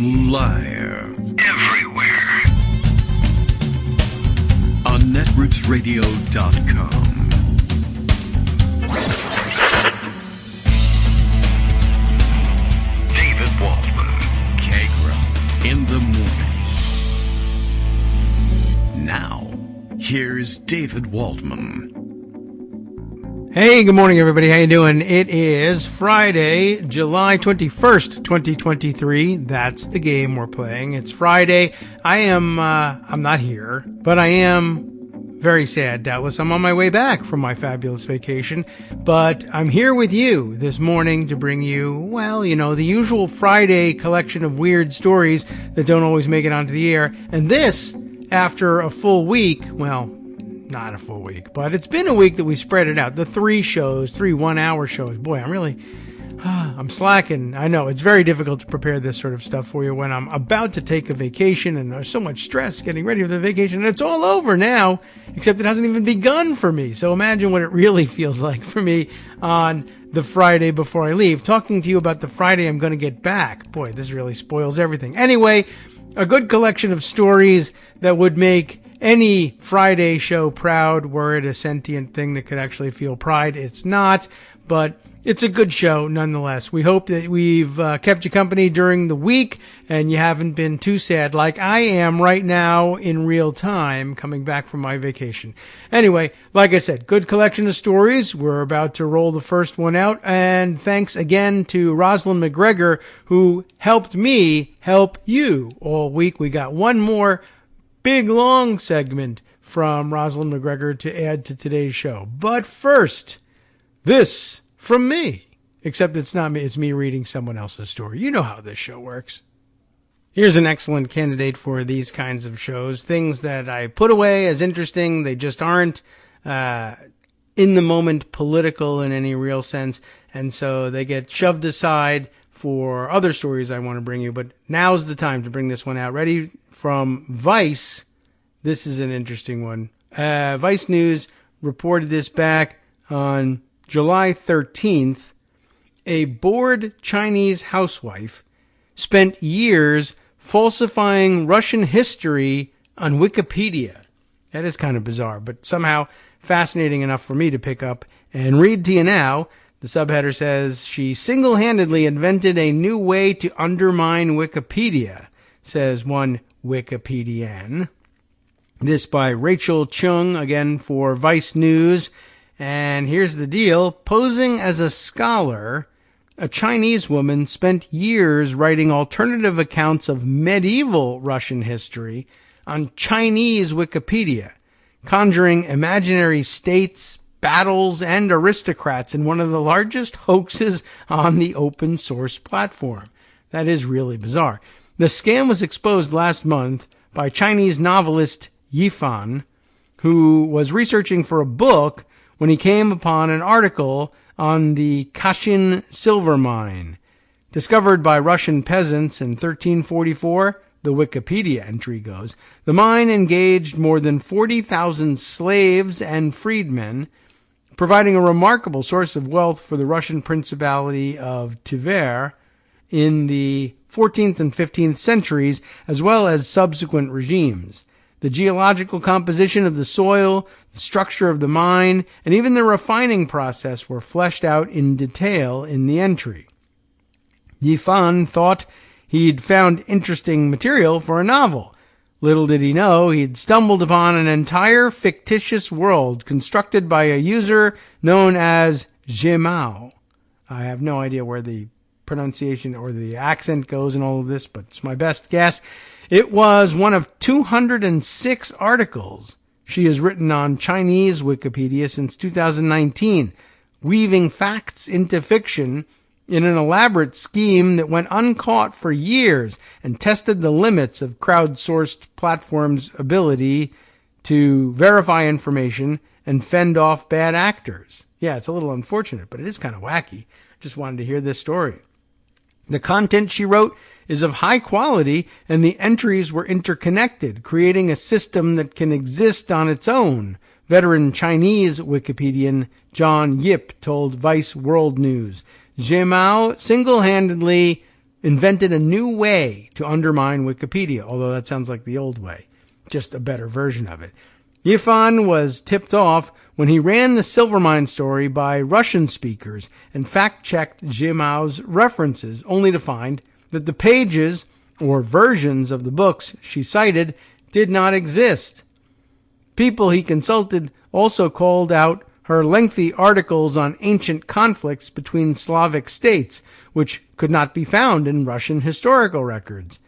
Live everywhere on netrootsradio.com. David Waldman, Kagro in the morning. Now, here's David Waldman. Hey, good morning, everybody. How you doing? It is Friday, July 21st, 2023. That's the game we're playing. It's Friday. I'm not here, but I am very sad, doubtless. I'm on my way back from my fabulous vacation, but I'm here with you this morning to bring you, well, you know, the usual Friday collection of weird stories that don't always make it onto the air. And this, after a full week, well, not a full week, but it's been a week that we spread it out. The three 1-hour shows. Boy, I'm slacking. I know it's very difficult to prepare this sort of stuff for you when I'm about to take a vacation and there's so much stress getting ready for the vacation and it's all over now, except it hasn't even begun for me. So imagine what it really feels like for me on the Friday before I leave. Talking to you about the Friday I'm going to get back. Boy, this really spoils everything. Anyway, a good collection of stories that would make any Friday show proud were it a sentient thing that could actually feel pride. It's not, but it's a good show nonetheless. We hope that we've kept you company during the week and you haven't been too sad like I am right now in real time coming back from my vacation. Anyway, like I said, good collection of stories. We're about to roll the first one out, and thanks again to Rosalyn MacGregor, who helped me help you all week. We got one more big, long segment from Rosalyn MacGregor to add to today's show. But first, this from me. Except it's not me, it's me reading someone else's story. You know how this show works. Here's an excellent candidate for these kinds of shows. Things that I put away as interesting. They just aren't in the moment political in any real sense. And so they get shoved aside for other stories I want to bring you. But now's the time to bring this one out. Ready? From Vice. This is an interesting one. Vice News reported this back on July 13th. A bored Chinese housewife spent years falsifying Russian history on Wikipedia. That is kind of bizarre, but somehow fascinating enough for me to pick up and read to you now. The subheader says she single-handedly invented a new way to undermine Wikipedia, says one Wikipedian. This by Rachel Chung, again for Vice News. And here's the deal. Posing as a scholar, a Chinese woman spent years writing alternative accounts of medieval Russian history on Chinese Wikipedia, conjuring imaginary states, battles, and aristocrats in one of the largest hoaxes on the open source platform. That is really bizarre. The scam was exposed last month by Chinese novelist Yifan, who was researching for a book when he came upon an article on the Kashin silver mine. Discovered by Russian peasants in 1344, the Wikipedia entry goes, the mine engaged more than 40,000 slaves and freedmen, providing a remarkable source of wealth for the Russian Principality of Tver in the 14th and 15th centuries, as well as subsequent regimes. The geological composition of the soil, the structure of the mine, and even the refining process were fleshed out in detail in the entry. Yifan thought he'd found interesting material for a novel. Little did he know he'd stumbled upon an entire fictitious world constructed by a user known as Zhimao. I have no idea where the pronunciation or the accent goes in all of this, but it's my best guess. It was one of 206 articles she has written on Chinese Wikipedia since 2019, weaving facts into fiction in an elaborate scheme that went uncaught for years and tested the limits of crowdsourced platforms' ability to verify information and fend off bad actors. Yeah, it's a little unfortunate, but it is kind of wacky. Just wanted to hear this story. The content she wrote is of high quality, and the entries were interconnected, creating a system that can exist on its own, veteran Chinese Wikipedian John Yip told Vice World News. Zhimao single-handedly invented a new way to undermine Wikipedia, although that sounds like the old way, just a better version of it. Yifan was tipped off when he ran the Silvermine story by Russian speakers and fact-checked Jimao's references, only to find that the pages or versions of the books she cited did not exist. People he consulted also called out her lengthy articles on ancient conflicts between Slavic states, which could not be found in Russian historical records.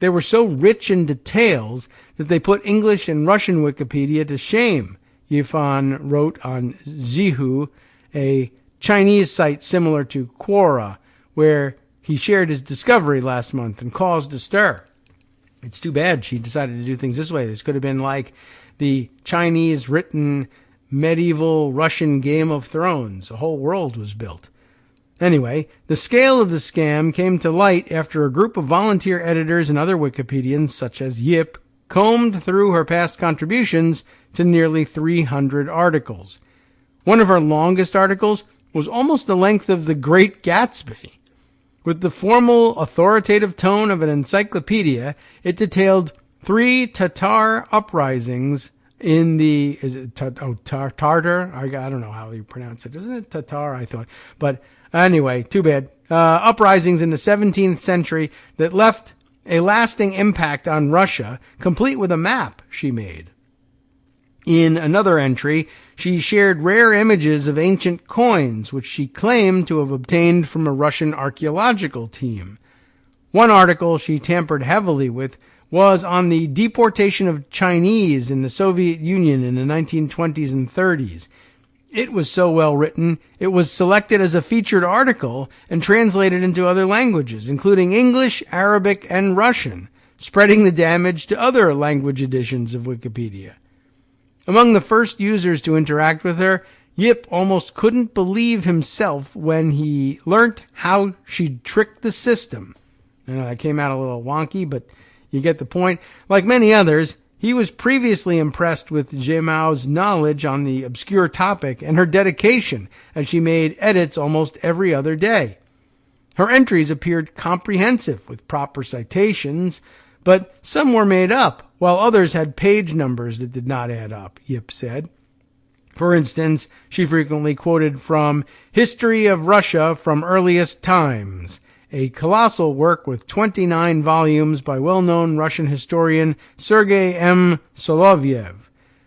They were so rich in details that they put English and Russian Wikipedia to shame, Yifan wrote on Zhihu, a Chinese site similar to Quora, where he shared his discovery last month and caused a stir. It's too bad she decided to do things this way. This could have been like the Chinese-written medieval Russian Game of Thrones. A whole world was built. Anyway, the scale of the scam came to light after a group of volunteer editors and other Wikipedians, such as Yip, combed through her past contributions to nearly 300 articles. One of her longest articles was almost the length of The Great Gatsby. With the formal, authoritative tone of an encyclopedia, it detailed 3 Tatar uprisings in the, Tartar? I don't know how you pronounce it. Isn't it Tatar? I thought. But anyway, too bad. Uprisings in the 17th century that left a lasting impact on Russia, complete with a map she made. In another entry, she shared rare images of ancient coins, which she claimed to have obtained from a Russian archaeological team. One article she tampered heavily with was on the deportation of Chinese in the Soviet Union in the 1920s and 30s. It was so well written, it was selected as a featured article and translated into other languages, including English, Arabic, and Russian, spreading the damage to other language editions of Wikipedia. Among the first users to interact with her, Yip almost couldn't believe himself when he learnt how she'd tricked the system. I know that came out a little wonky, but you get the point. Like many others, he was previously impressed with Jimao's knowledge on the obscure topic and her dedication, as she made edits almost every other day. Her entries appeared comprehensive with proper citations, but some were made up, while others had page numbers that did not add up, Yip said. For instance, she frequently quoted from History of Russia from Earliest Times, a colossal work with 29 volumes by well-known Russian historian Sergei M. Solovyev.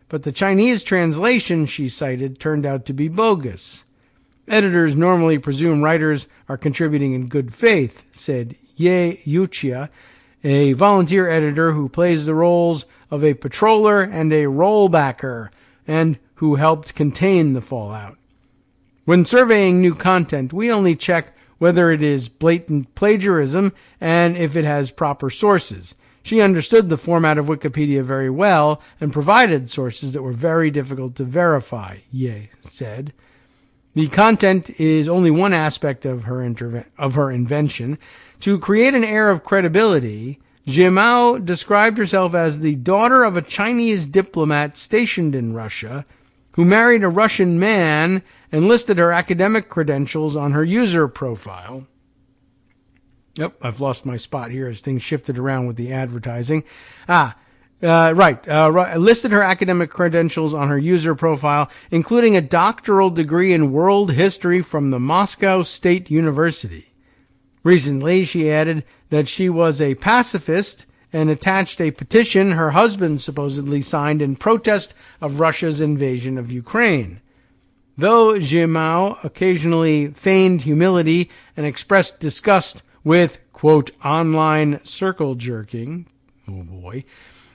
But the Chinese translation she cited turned out to be bogus. Editors normally presume writers are contributing in good faith, said Ye Yuchia, a volunteer editor who plays the roles of a patroller and a rollbacker, and who helped contain the fallout. When surveying new content, we only check whether it is blatant plagiarism and if it has proper sources. She understood the format of Wikipedia very well and provided sources that were very difficult to verify, Ye said. The content is only one aspect of her invention. To create an air of credibility, Jimao described herself as the daughter of a Chinese diplomat stationed in Russia who married a Russian man and listed her academic credentials on her user profile. Yep, I've lost my spot here as things shifted around with the advertising. Listed her academic credentials on her user profile, including a doctoral degree in world history from the Moscow State University. Recently, she added that she was a pacifist and attached a petition her husband supposedly signed in protest of Russia's invasion of Ukraine. Though Jimao occasionally feigned humility and expressed disgust with, quote, online circle jerking, oh boy,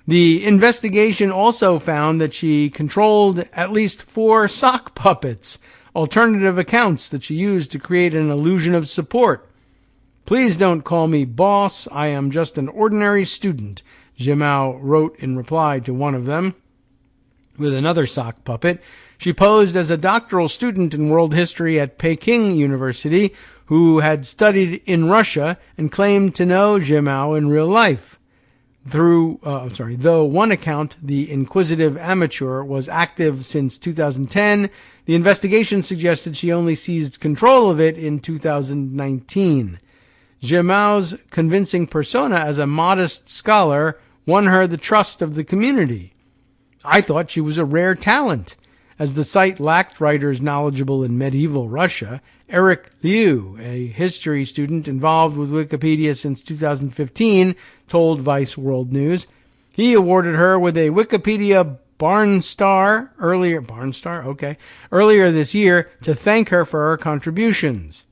the investigation also found that she controlled at least 4 sock puppets, alternative accounts that she used to create an illusion of support. Please don't call me boss. I am just an ordinary student, Jimao wrote in reply to one of them. With another sock puppet, she posed as a doctoral student in world history at Peking University who had studied in Russia and claimed to know Jimao in real life. Though one account, the inquisitive amateur, was active since 2010, the investigation suggested she only seized control of it in 2019. Jimao's convincing persona as a modest scholar won her the trust of the community. I thought she was a rare talent. As the site lacked writers knowledgeable in medieval Russia, Eric Liu, a history student involved with Wikipedia since 2015, told Vice World News. He awarded her with a Wikipedia earlier this year to thank her for her contributions.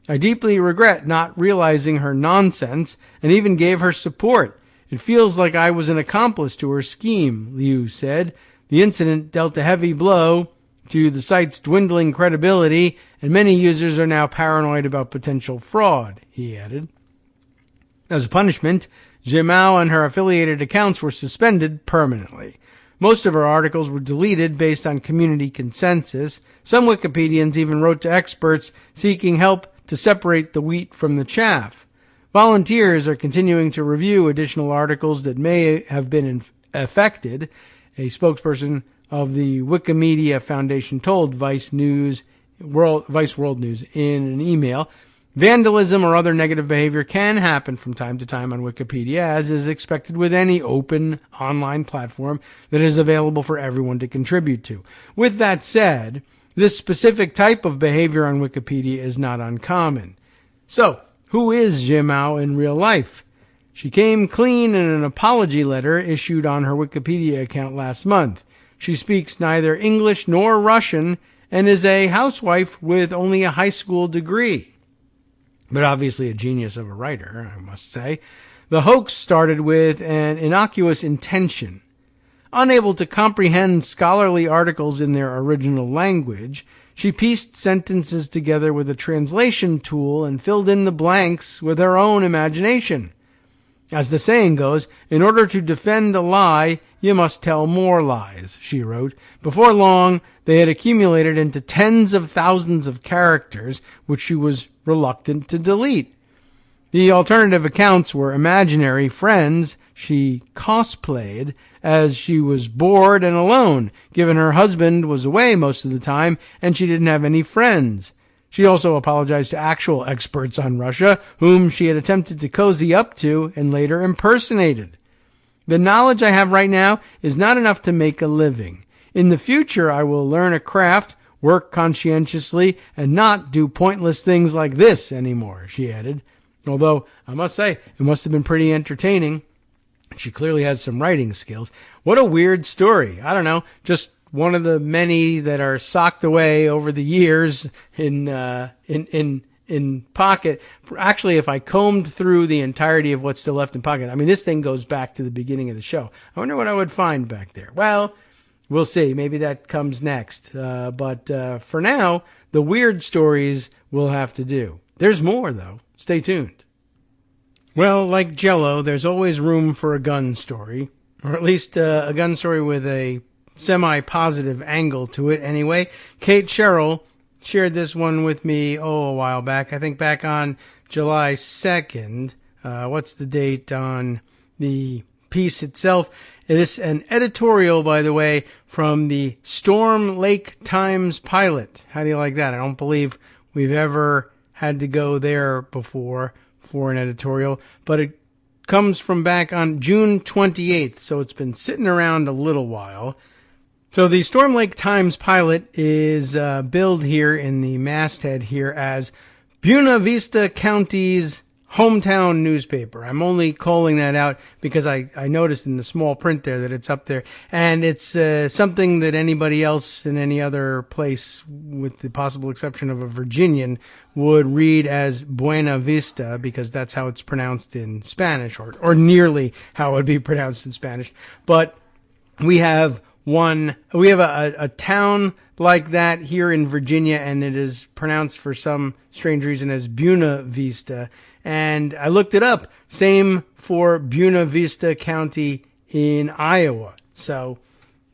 I deeply regret not realizing her nonsense and even gave her support. It feels like I was an accomplice to her scheme, Liu said. The incident dealt a heavy blow to the site's dwindling credibility, and many users are now paranoid about potential fraud, he added. As a punishment, Jimao and her affiliated accounts were suspended permanently. Most of her articles were deleted based on community consensus. Some Wikipedians even wrote to experts seeking help to separate the wheat from the chaff. Volunteers are continuing to review additional articles that may have been affected. A spokesperson of the Wikimedia Foundation told Vice World News in an email. Vandalism or other negative behavior can happen from time to time on Wikipedia, as is expected with any open online platform that is available for everyone to contribute to. With that said, this specific type of behavior on Wikipedia is not uncommon. So, who is Jimao in real life? She came clean in an apology letter issued on her Wikipedia account last month. She speaks neither English nor Russian and is a housewife with only a high school degree. But obviously a genius of a writer, I must say. The hoax started with an innocuous intention. Unable to comprehend scholarly articles in their original language, she pieced sentences together with a translation tool and filled in the blanks with her own imagination. As the saying goes, in order to defend a lie, you must tell more lies, she wrote. Before long, they had accumulated into tens of thousands of characters, which she was reluctant to delete. The alternative accounts were imaginary friends she cosplayed as she was bored and alone, given her husband was away most of the time and she didn't have any friends. She also apologized to actual experts on Russia, whom she had attempted to cozy up to and later impersonated. The knowledge I have right now is not enough to make a living. In the future, I will learn a craft, work conscientiously, and not do pointless things like this anymore, she added. Although, I must say, it must have been pretty entertaining. She clearly has some writing skills. What a weird story. I don't know, just one of the many that are socked away over the years in Pocket. Actually, if I combed through the entirety of what's still left in Pocket, I mean, this thing goes back to the beginning of the show. I wonder what I would find back there. Well, we'll see. Maybe that comes next. But for now, the weird stories will have to do. There's more, though. Stay tuned. Well, like Jell-O, there's always room for a gun story, or at least a gun story with a semi-positive angle to it. Anyway, Kate Sherrill shared this one with me, a while back. I think back on July 2nd. What's the date on the piece itself? It is an editorial, by the way, from the Storm Lake Times Pilot. How do you like that? I don't believe we've ever had to go there before for an editorial, but it comes from back on June 28th, so it's been sitting around a little while. So the Storm Lake Times Pilot is billed here in the masthead here as Buena Vista County's hometown newspaper. I'm only calling that out because I noticed in the small print there that it's up there. And it's something that anybody else in any other place, with the possible exception of a Virginian, would read as Buena Vista, because that's how it's pronounced in Spanish, or nearly how it would be pronounced in Spanish. But we have a town like that here in Virginia, and it is pronounced for some strange reason as Buena Vista. And I looked it up. Same for Buena Vista County in Iowa. So,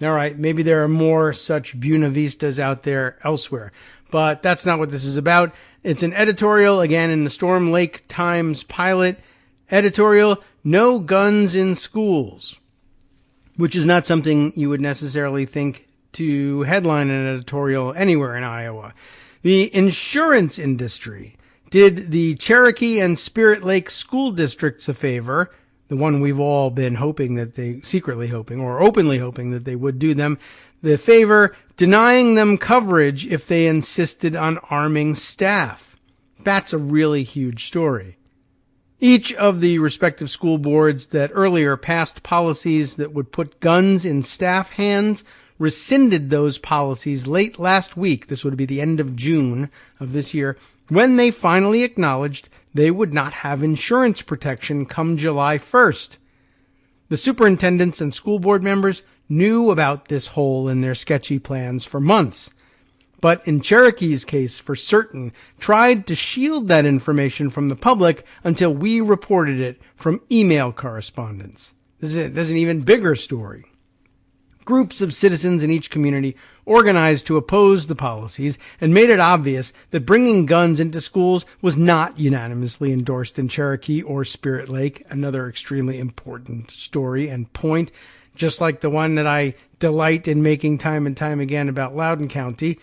all right, maybe there are more such Buena Vistas out there elsewhere. But that's not what this is about. It's an editorial, again, in the Storm Lake Times Pilot. Editorial, No Guns in Schools, which is not something you would necessarily think to headline an editorial anywhere in Iowa. The insurance industry did the Cherokee and Spirit Lake school districts a favor, the one we've all been hoping that they, secretly hoping or openly hoping that they would do them, the favor denying them coverage if they insisted on arming staff. That's a really huge story. Each of the respective school boards that earlier passed policies that would put guns in staff hands rescinded those policies late last week. This would be the end of June of this year, when they finally acknowledged they would not have insurance protection come July 1st. The superintendents and school board members knew about this hole in their sketchy plans for months, but in Cherokee's case, for certain, tried to shield that information from the public until we reported it from email correspondence. This is an even bigger story. Groups of citizens in each community organized to oppose the policies and made it obvious that bringing guns into schools was not unanimously endorsed in Cherokee or Spirit Lake, another extremely important story and point, just like the one that I delight in making time and time again about Loudoun County.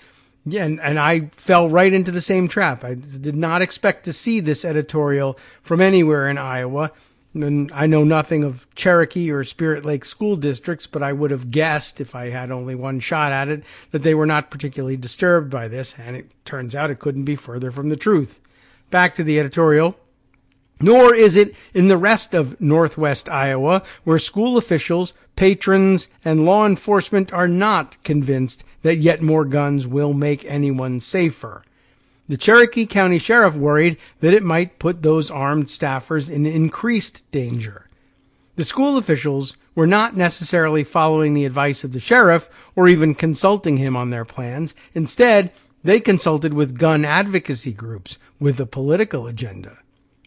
Yeah, and I fell right into the same trap. I did not expect to see this editorial from anywhere in Iowa. And I know nothing of Cherokee or Spirit Lake school districts, but I would have guessed, if I had only one shot at it, that they were not particularly disturbed by this, and it turns out it couldn't be further from the truth. Back to the editorial. Nor is it in the rest of Northwest Iowa, where school officials, patrons, and law enforcement are not convinced that yet more guns will make anyone safer. The Cherokee County Sheriff worried that it might put those armed staffers in increased danger. The school officials were not necessarily following the advice of the sheriff or even consulting him on their plans. Instead, they consulted with gun advocacy groups with a political agenda.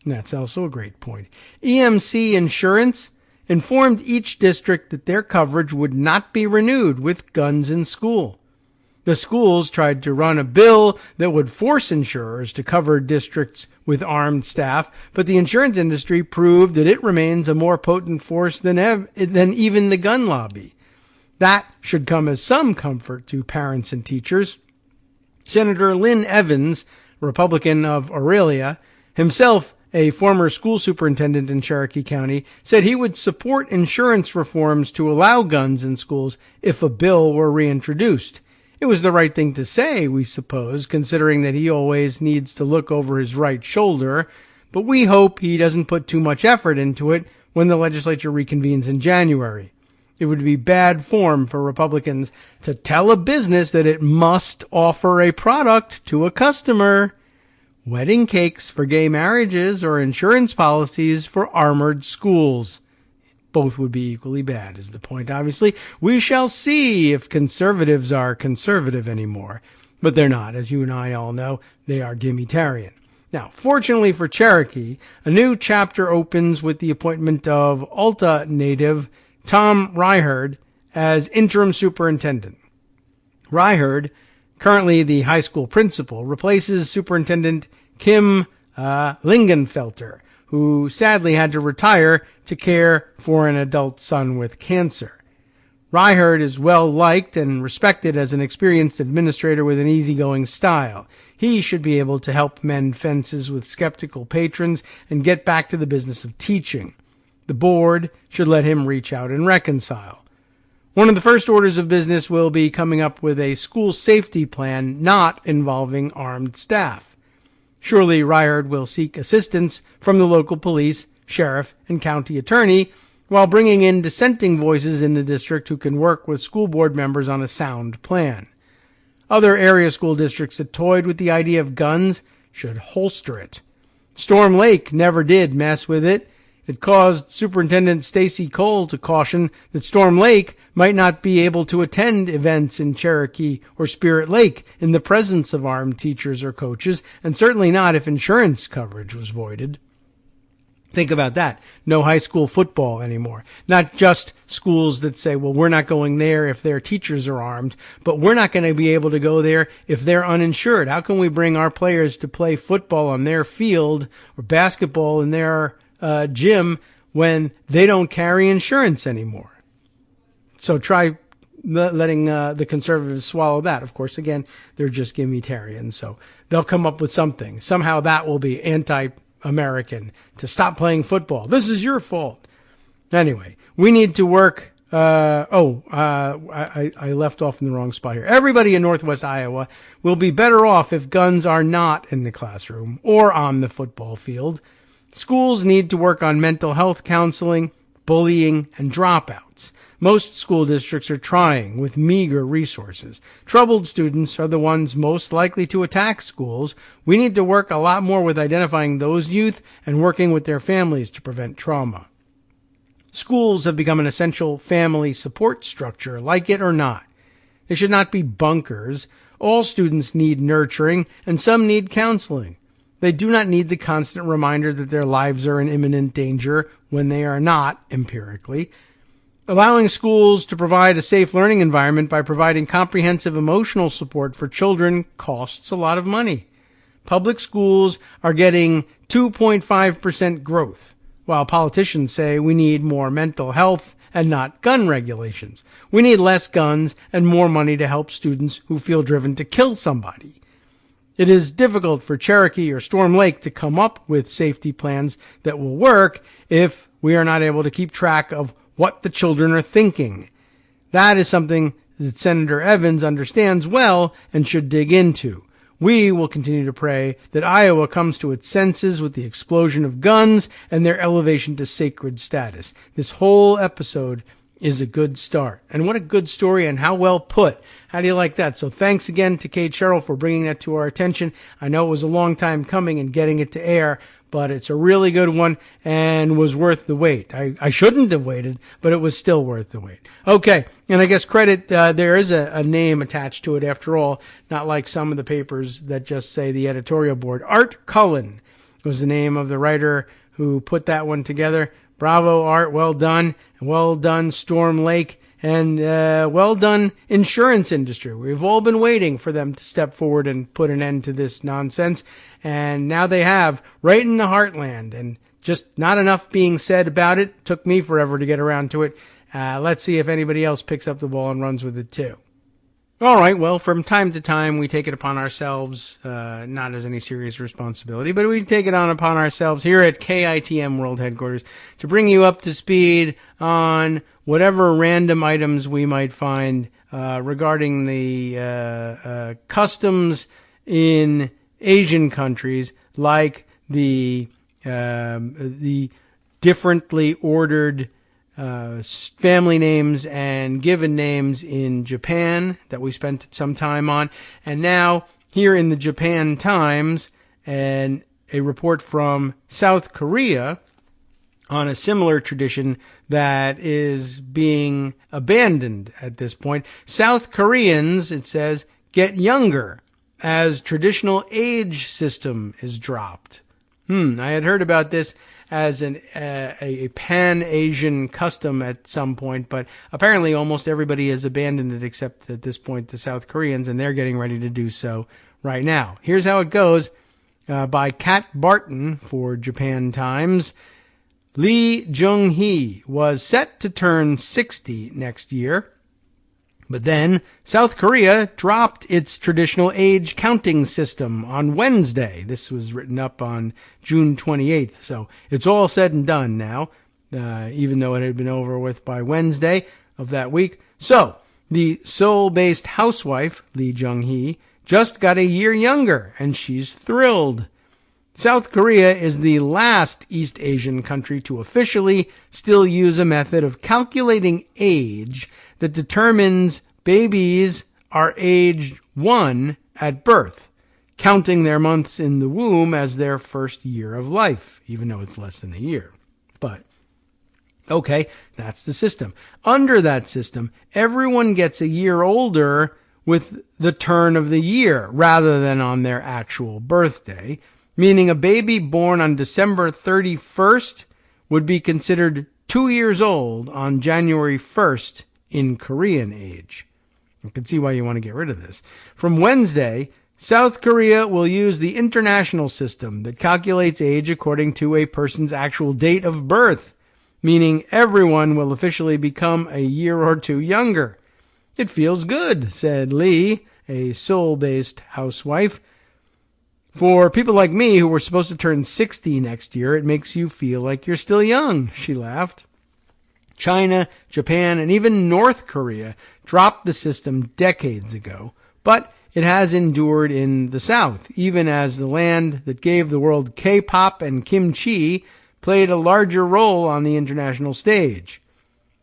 And that's also a great point. EMC Insurance informed each district that their coverage would not be renewed with guns in school. The schools tried to run a bill that would force insurers to cover districts with armed staff, but the insurance industry proved that it remains a more potent force than even the gun lobby. That should come as some comfort to parents and teachers. Senator Lynn Evans, Republican of Aurelia, himself a former school superintendent in Cherokee County, said he would support insurance reforms to allow guns in schools if a bill were reintroduced. It was the right thing to say, we suppose, considering that he always needs to look over his right shoulder, but we hope he doesn't put too much effort into it when the legislature reconvenes in January. It would be bad form for Republicans to tell a business that it must offer a product to a customer. Wedding cakes for gay marriages or insurance policies for armored schools. Both would be equally bad, is the point, obviously. We shall see if conservatives are conservative anymore. But they're not. As you and I all know, they are gimmitarian. Now, fortunately for Cherokee, a new chapter opens with the appointment of Alta native Tom Ryherd as interim superintendent. Ryherd, currently the high school principal, replaces Superintendent Kim Lingenfelter, who sadly had to retire to care for an adult son with cancer. Ryherd is well liked and respected as an experienced administrator with an easygoing style. He should be able to help mend fences with skeptical patrons and get back to the business of teaching. The board should let him reach out and reconcile. One of the first orders of business will be coming up with a school safety plan not involving armed staff. Surely Ryherd will seek assistance from the local police, sheriff, and county attorney, while bringing in dissenting voices in the district who can work with school board members on a sound plan. Other area school districts that toyed with the idea of guns should holster it. Storm Lake never did mess with it. It caused Superintendent Stacy Cole to caution that Storm Lake might not be able to attend events in Cherokee or Spirit Lake in the presence of armed teachers or coaches, and certainly not if insurance coverage was voided. Think about that. No high school football anymore. Not just schools that say, well, we're not going there if their teachers are armed, but we're not going to be able to go there if they're uninsured. How can we bring our players to play football on their field or basketball in their gym when they don't carry insurance anymore? So try letting the conservatives swallow that. Of course, again, they're just gimme-tarians, so they'll come up with something. Somehow that will be anti-American to stop playing football. This is your fault. Anyway, we need to work. I left off in the wrong spot here. Everybody in Northwest Iowa will be better off if guns are not in the classroom or on the football field. Schools need to work on mental health counseling, bullying, and dropouts. Most school districts are trying with meager resources. Troubled students are the ones most likely to attack schools. We need to work a lot more with identifying those youth and working with their families to prevent trauma. Schools have become an essential family support structure, like it or not. They should not be bunkers. All students need nurturing, and some need counseling. They do not need the constant reminder that their lives are in imminent danger when they are not, empirically. Allowing schools to provide a safe learning environment by providing comprehensive emotional support for children costs a lot of money. Public schools are getting 2.5% growth, while politicians say we need more mental health and not gun regulations. We need less guns and more money to help students who feel driven to kill somebody. It is difficult for Cherokee or Storm Lake to come up with safety plans that will work if we are not able to keep track of what the children are thinking. That is something that Senator Evans understands well and should dig into. We will continue to pray that Iowa comes to its senses with the explosion of guns and their elevation to sacred status. This whole episode is a good start. And what a good story, and how well put. How do you like that? So thanks again to Kate Sherrill for bringing that to our attention. I know it was a long time coming and getting it to air, but it's a really good one and was worth the wait. I shouldn't have waited, but it was still worth the wait. Okay, and I guess credit, there is a name attached to it after all, not like some of the papers that just say the editorial board. Art Cullen was the name of the writer who put that one together. Bravo, Art, well done. And well done, Storm Lake. And well done, insurance industry. We've all been waiting for them to step forward and put an end to this nonsense. And now they have, right in the heartland. And just not enough being said about it. Took me forever to get around to it. Let's see if anybody else picks up the ball and runs with it too. All right, well, from time to time, we take it upon ourselves, not as any serious responsibility, but we take it upon ourselves here at KITM World Headquarters to bring you up to speed on whatever random items we might find regarding the customs in Asian countries, like the differently ordered family names and given names in Japan that we spent some time on. And now here in the Japan Times, and a report from South Korea on a similar tradition that is being abandoned at this point. South Koreans, it says, get younger as traditional age system is dropped. I had heard about this as a pan-Asian custom at some point, but apparently almost everybody has abandoned it except at this point the South Koreans, and they're getting ready to do so right now. Here's how it goes by Kat Barton for Japan Times. Lee Jung-hee was set to turn 60 next year, but then South Korea dropped its traditional age counting system on Wednesday. This was written up on June 28th, so it's all said and done now, even though it had been over with by Wednesday of that week. So the Seoul-based housewife, Lee Jung-hee, just got a year younger, and she's thrilled. South Korea is the last East Asian country to officially still use a method of calculating age that determines babies are aged 1 at birth, counting their months in the womb as their first year of life, even though it's less than a year. But, okay, that's the system. Under that system, everyone gets a year older with the turn of the year rather than on their actual birthday, meaning a baby born on December 31st would be considered 2 years old on January 1st in Korean age. I can see why you want to get rid of this. From Wednesday, South Korea will use the international system that calculates age according to a person's actual date of birth, meaning everyone will officially become a year or two younger. It feels good, said Lee, a Seoul-based housewife. For people like me who were supposed to turn 60 next year, it makes you feel like you're still young, she laughed. China, Japan, and even North Korea dropped the system decades ago, but it has endured in the South, even as the land that gave the world K-pop and kimchi played a larger role on the international stage.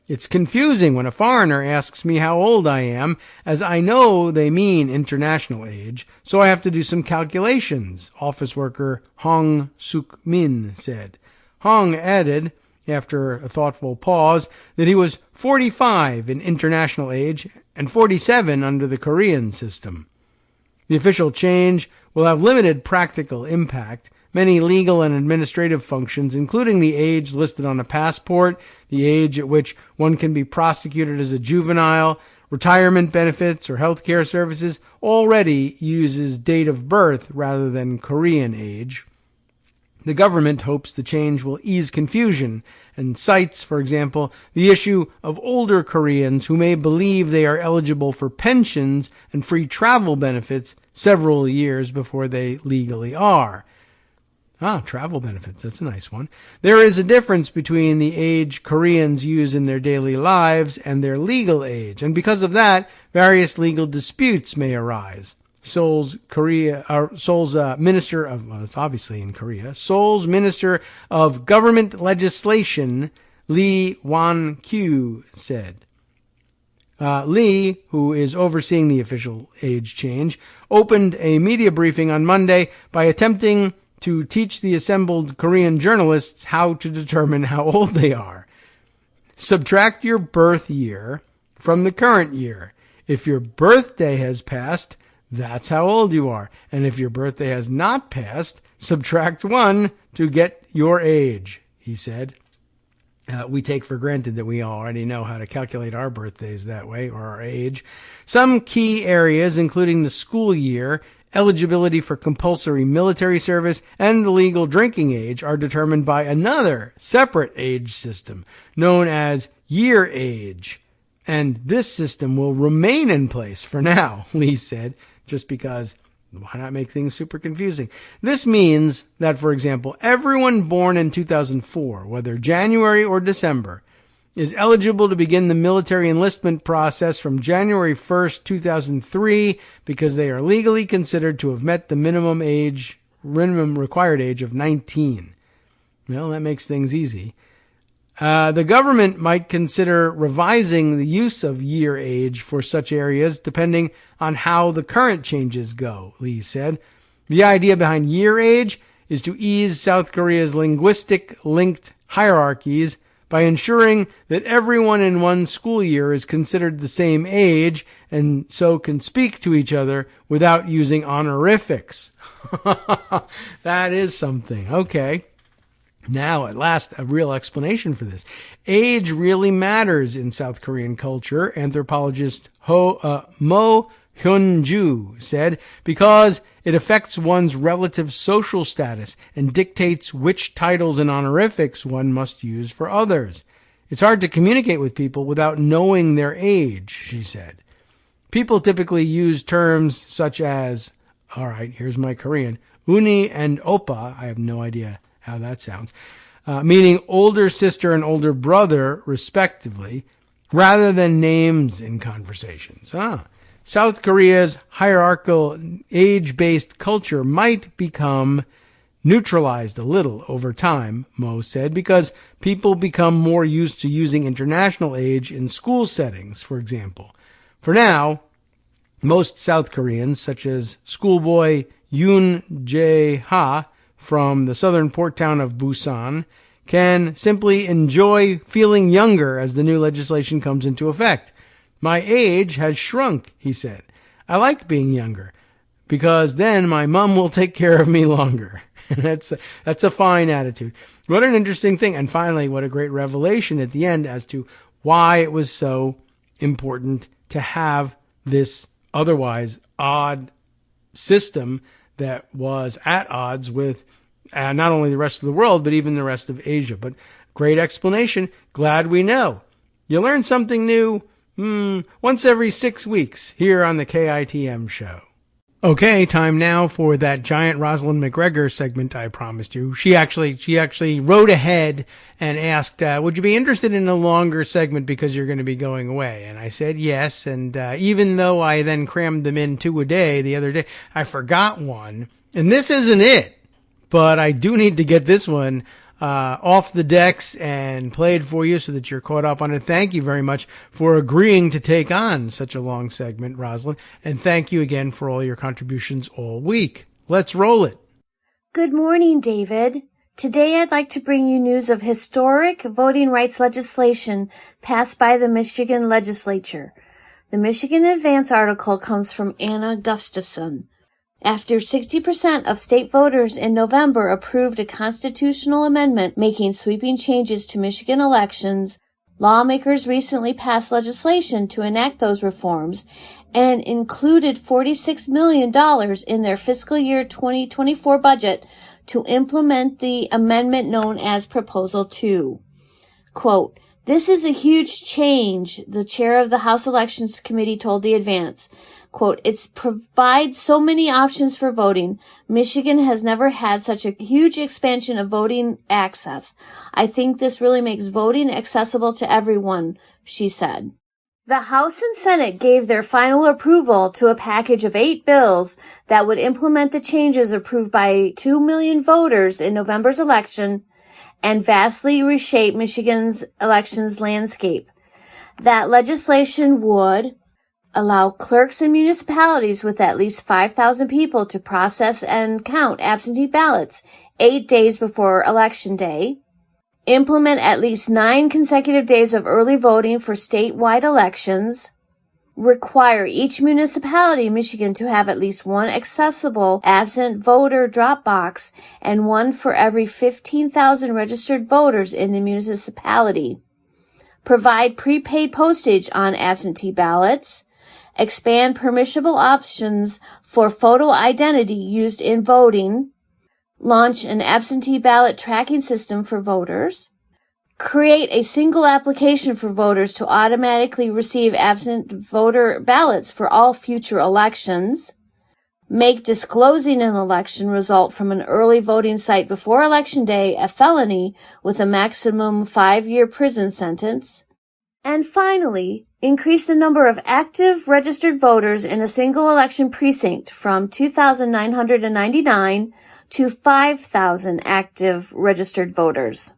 It's confusing when a foreigner asks me how old I am, as I know they mean international age, so I have to do some calculations, office worker Hong Suk-min said. Hong added, after a thoughtful pause, that he was 45 in international age and 47 under the Korean system. The official change will have limited practical impact. Many legal and administrative functions, including the age listed on a passport, the age at which one can be prosecuted as a juvenile, retirement benefits, or health care services, already uses date of birth rather than Korean age. The government hopes the change will ease confusion and cites, for example, the issue of older Koreans who may believe they are eligible for pensions and free travel benefits several years before they legally are. Travel benefits. That's a nice one. There is a difference between the age Koreans use in their daily lives and their legal age, and because of that, various legal disputes may arise. Seoul's Minister of, well, it's obviously in Korea, Seoul's Minister of Government Legislation, Lee Wan-kyu, said. Lee, who is overseeing the official age change, opened a media briefing on Monday by attempting to teach the assembled Korean journalists how to determine how old they are. Subtract your birth year from the current year. If your birthday has passed, that's how old you are. And if your birthday has not passed, subtract 1 to get your age, he said. We take for granted that we already know how to calculate our birthdays that way, or our age. Some key areas, including the school year, eligibility for compulsory military service, and the legal drinking age, are determined by another separate age system known as year age. And this system will remain in place for now, Lee said, just because why not make things super confusing? This means that, for example, everyone born in 2004, whether January or December, is eligible to begin the military enlistment process from January 1st, 2003, because they are legally considered to have met the minimum required age of 19. Well, that makes things easy. The government might consider revising the use of year age for such areas depending on how the current changes go, Lee said. The idea behind year age is to ease South Korea's linguistic-linked hierarchies by ensuring that everyone in one school year is considered the same age and so can speak to each other without using honorifics. That is something. Okay. Now, at last, a real explanation for this. Age really matters in South Korean culture, anthropologist Mo Hyun-ju said, because it affects one's relative social status and dictates which titles and honorifics one must use for others. It's hard to communicate with people without knowing their age, she said. People typically use terms such as, all right, here's my Korean, uni and oppa, I have no idea how that sounds, meaning older sister and older brother, respectively, rather than names in conversations. South Korea's hierarchical age-based culture might become neutralized a little over time, Mo said, because people become more used to using international age in school settings, for example. For now, most South Koreans, such as schoolboy Yoon Jae-ha from the southern port town of Busan, can simply enjoy feeling younger as the new legislation comes into effect. My age has shrunk, he said. I like being younger because then my mom will take care of me longer. That's a fine attitude. What an interesting thing. And finally, what a great revelation at the end as to why it was so important to have this otherwise odd system that was at odds with not only the rest of the world, but even the rest of Asia. But great explanation. Glad we know. You learn something new once every 6 weeks here on the KITM show. Okay, time now for that giant Rosalyn MacGregor segment I promised you. She actually wrote ahead and asked, would you be interested in a longer segment because you're going to be going away? And I said yes, and even though I then crammed them in 2 a day the other day, I forgot one. And this isn't it, but I do need to get this one off the decks and played for you so that you're caught up on it. Thank you very much for agreeing to take on such a long segment, Rosalyn. And thank you again for all your contributions all week. Let's roll it. Good morning, David. Today I'd like to bring you news of historic voting rights legislation passed by the Michigan legislature. The Michigan Advance article comes from Anna Gustafson. After 60% of state voters in November approved a constitutional amendment making sweeping changes to Michigan elections, lawmakers recently passed legislation to enact those reforms and included $46 million in their fiscal year 2024 budget to implement the amendment known as Proposal 2. Quote, "This is a huge change," the chair of the House Elections Committee told the Advance. Quote, "It provides so many options for voting. Michigan has never had such a huge expansion of voting access. I think this really makes voting accessible to everyone," she said. The House and Senate gave their final approval to a package of 8 bills that would implement the changes approved by 2 million voters in November's election and vastly reshape Michigan's elections landscape. That legislation would allow clerks in municipalities with at least 5,000 people to process and count absentee ballots 8 days before Election Day, implement at least 9 consecutive days of early voting for statewide elections, require each municipality in Michigan to have at least one accessible absent voter drop box and one for every 15,000 registered voters in the municipality, provide prepaid postage on absentee ballots, expand permissible options for photo identity used in voting, launch an absentee ballot tracking system for voters, create a single application for voters to automatically receive absent voter ballots for all future elections, make disclosing an election result from an early voting site before Election Day a felony with a maximum 5-year prison sentence, and finally, increase the number of active registered voters in a single election precinct from 2,999 to 5,000 active registered voters.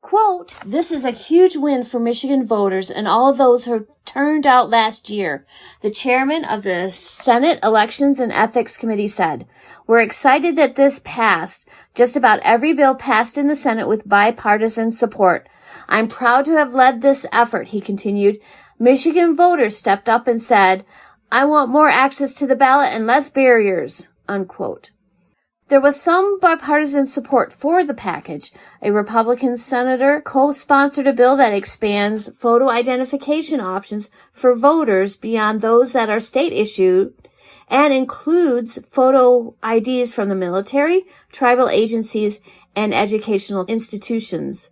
Quote, "This is a huge win for Michigan voters and all those who turned out last year," the chairman of the Senate Elections and Ethics Committee said. "We're excited that this passed. Just about every bill passed in the Senate with bipartisan support. I'm proud to have led this effort," he continued. "Michigan voters stepped up and said, 'I want more access to the ballot and less barriers,'" unquote. There was some bipartisan support for the package. A Republican senator co-sponsored a bill that expands photo identification options for voters beyond those that are state-issued and includes photo IDs from the military, tribal agencies, and educational institutions.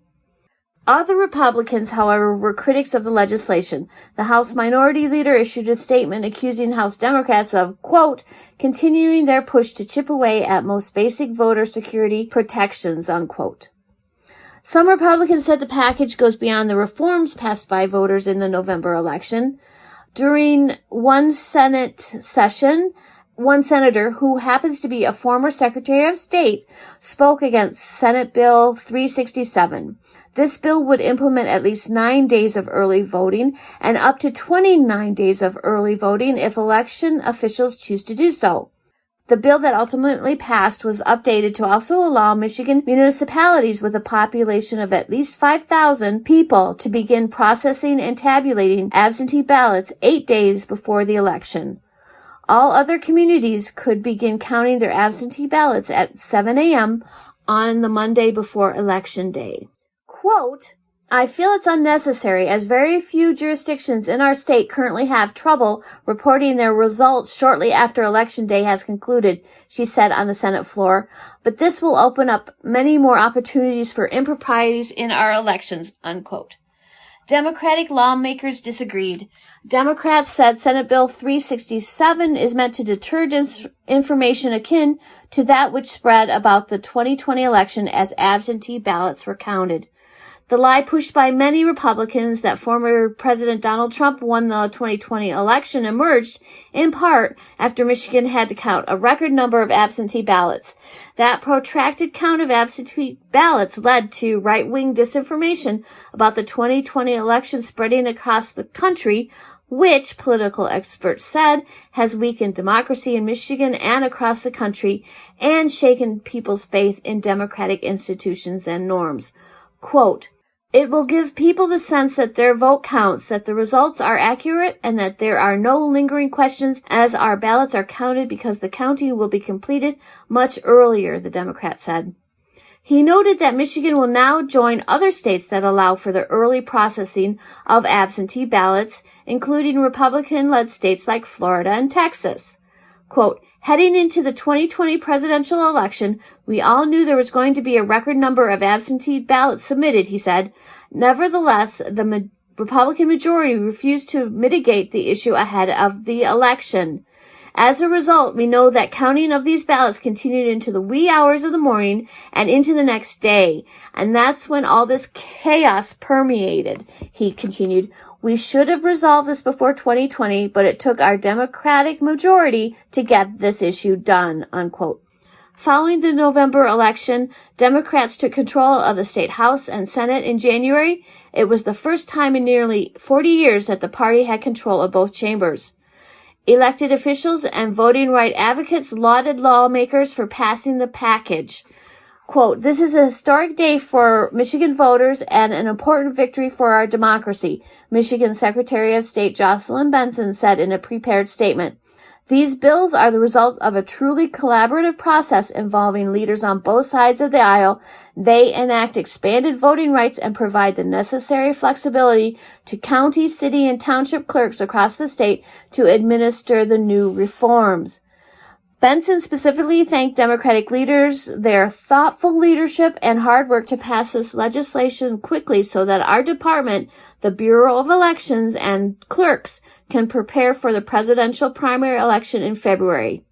Other Republicans, however, were critics of the legislation. The House Minority Leader issued a statement accusing House Democrats of, quote, "continuing their push to chip away at most basic voter security protections," unquote. Some Republicans said the package goes beyond the reforms passed by voters in the November election. During one Senate session, one senator, who happens to be a former Secretary of State, spoke against Senate Bill 367. This bill would implement at least 9 days of early voting and up to 29 days of early voting if election officials choose to do so. The bill that ultimately passed was updated to also allow Michigan municipalities with a population of at least 5,000 people to begin processing and tabulating absentee ballots 8 days before the election. All other communities could begin counting their absentee ballots at 7 a.m. on the Monday before Election Day. Quote, "I feel it's unnecessary as very few jurisdictions in our state currently have trouble reporting their results shortly after Election Day has concluded," she said on the Senate floor, "but this will open up many more opportunities for improprieties in our elections," unquote. Democratic lawmakers disagreed. Democrats said Senate Bill 367 is meant to deter disinformation akin to that which spread about the 2020 election as absentee ballots were counted. The lie pushed by many Republicans that former President Donald Trump won the 2020 election emerged, in part, after Michigan had to count a record number of absentee ballots. That protracted count of absentee ballots led to right-wing disinformation about the 2020 election spreading across the country, which, political experts said, has weakened democracy in Michigan and across the country and shaken people's faith in democratic institutions and norms. Quote, "It will give people the sense that their vote counts, that the results are accurate, and that there are no lingering questions as our ballots are counted because the counting will be completed much earlier," the Democrat said. He noted that Michigan will now join other states that allow for the early processing of absentee ballots, including Republican-led states like Florida and Texas. Quote, "Heading into the 2020 presidential election, we all knew there was going to be a record number of absentee ballots submitted," he said. Nevertheless, the Republican majority refused to mitigate the issue ahead of the election. As a result, we know that counting of these ballots continued into the wee hours of the morning and into the next day. And that's when all this chaos permeated, he continued. "We should have resolved this before 2020, but it took our Democratic majority to get this issue done," unquote. Following the November election, Democrats took control of the state House and Senate in January. It was the first time in nearly 40 years that the party had control of both chambers. Elected officials and voting rights advocates lauded lawmakers for passing the package. Quote, "This is a historic day for Michigan voters and an important victory for our democracy," Michigan Secretary of State Rosalyn said in a prepared statement. "These bills are the results of a truly collaborative process involving leaders on both sides of the aisle. They enact expanded voting rights and provide the necessary flexibility to county, city, and township clerks across the state to administer the new reforms." Benson specifically thanked Democratic leaders, their thoughtful leadership and hard work to pass this legislation quickly so that our department, the Bureau of Elections, and clerks can prepare for the presidential primary election in February.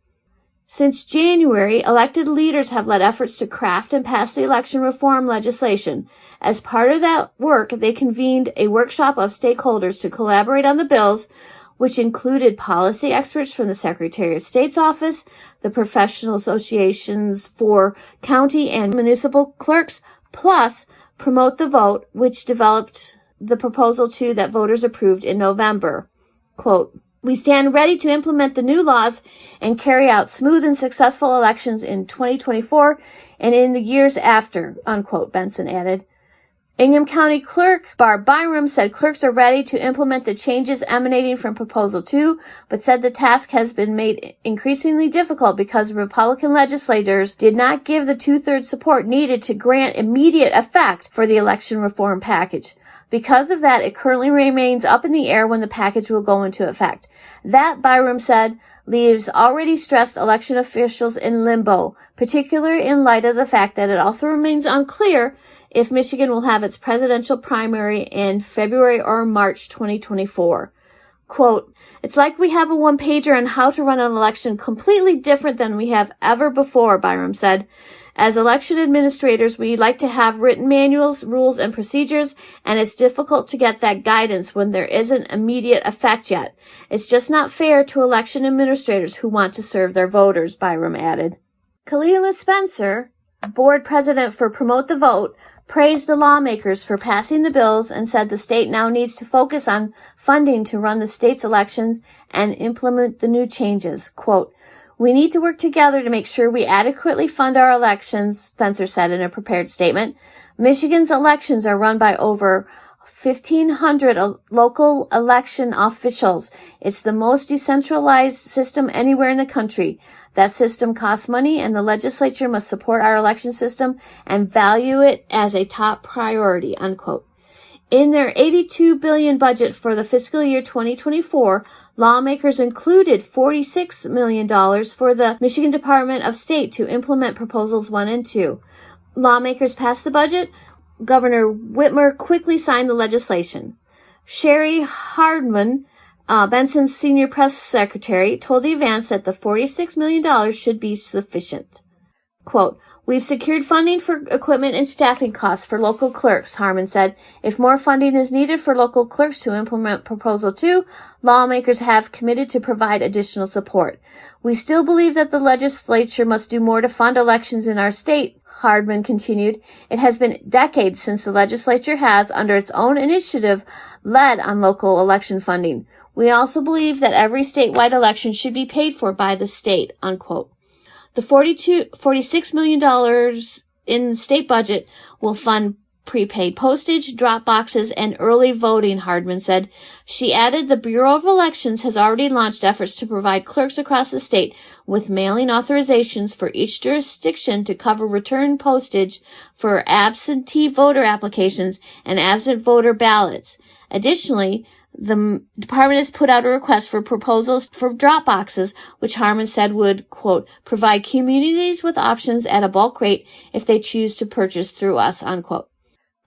Since January, elected leaders have led efforts to craft and pass the election reform legislation. As part of that work, they convened a workshop of stakeholders to collaborate on the bills, which included policy experts from the Secretary of State's office, the professional associations for county and municipal clerks, plus Promote the Vote, which developed the proposal 2 that voters approved in November. Quote, "We stand ready to implement the new laws and carry out smooth and successful elections in 2024 and in the years after," unquote, Benson added. Ingham County Clerk Barb Byram said clerks are ready to implement the changes emanating from Proposal 2, but said the task has been made increasingly difficult because Republican legislators did not give the 2/3 support needed to grant immediate effect for the election reform package. Because of that, it currently remains up in the air when the package will go into effect. That, Byram said, leaves already stressed election officials in limbo, particularly in light of the fact that it also remains unclear if Michigan will have its presidential primary in February or March 2024. Quote, "It's like we have a one-pager on how to run an election completely different than we have ever before," Byram said. "As election administrators, we like to have written manuals, rules, and procedures, and it's difficult to get that guidance when there isn't immediate effect yet. It's just not fair to election administrators who want to serve their voters," Byram added. Kalila Spencer, board president for Promote the Vote, praised the lawmakers for passing the bills and said the state now needs to focus on funding to run the state's elections and implement the new changes. Quote, "We need to work together to make sure we adequately fund our elections," Spencer said in a prepared statement. "Michigan's elections are run by over 1,500 local election officials. It's the most decentralized system anywhere in the country. That system costs money, and the legislature must support our election system and value it as a top priority," unquote. In their $82 billion budget for the fiscal year 2024, lawmakers included $46 million for the Michigan Department of State to implement Proposals 1 and 2. Lawmakers passed the budget. Governor Whitmer quickly signed the legislation. Sherry Hardman, Benson's senior press secretary, told the Advance that the $46 million should be sufficient. Quote, "We've secured funding for equipment and staffing costs for local clerks," Harmon said. "If more funding is needed for local clerks to implement Proposal 2, lawmakers have committed to provide additional support. We still believe that the legislature must do more to fund elections in our state," Hardman continued. "It has been decades since the legislature has, under its own initiative, led on local election funding. We also believe that every statewide election should be paid for by the state," unquote. The $46 million in the state budget will fund prepaid postage, drop boxes, and early voting, Hardman said. She added the Bureau of Elections has already launched efforts to provide clerks across the state with mailing authorizations for each jurisdiction to cover return postage for absentee voter applications and absent voter ballots. Additionally, the department has put out a request for proposals for drop boxes, which Harmon said would, quote, "provide communities with options at a bulk rate if they choose to purchase through us," unquote.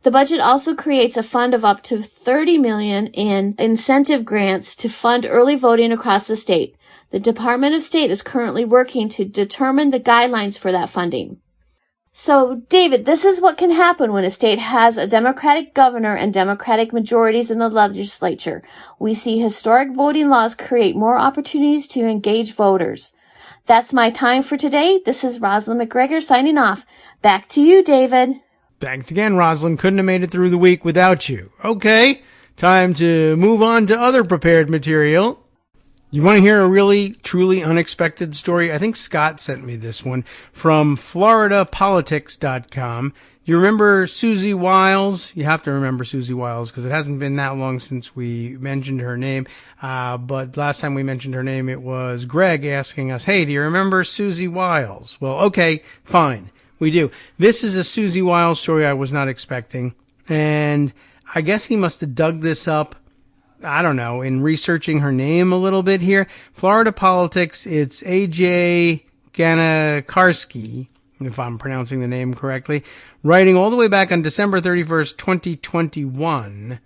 The budget also creates a fund of up to $30 million in incentive grants to fund early voting across the state. The Department of State is currently working to determine the guidelines for that funding. So, David, this is what can happen when a state has a Democratic governor and Democratic majorities in the legislature. We see historic voting laws create more opportunities to engage voters. That's my time for today. This is Rosalyn MacGregor signing off. Back to you, David. Thanks again, Rosalyn. Couldn't have made it through the week without you. Okay, time to move on to other prepared material. You want to hear a really, truly unexpected story? I think Scott sent me this one from floridapolitics.com. You remember Susie Wiles? You have to remember Susie Wiles because it hasn't been that long since we mentioned her name. But last time we mentioned her name, it was Greg asking us, hey, do you remember Susie Wiles? Well, okay, fine. We do. This is a Susie Wiles story I was not expecting. And I guess he must have dug this up, I don't know, in researching her name a little bit here. Florida Politics, it's A.J. Ganakarski, if I'm pronouncing the name correctly, writing all the way back on December 31st, 2021,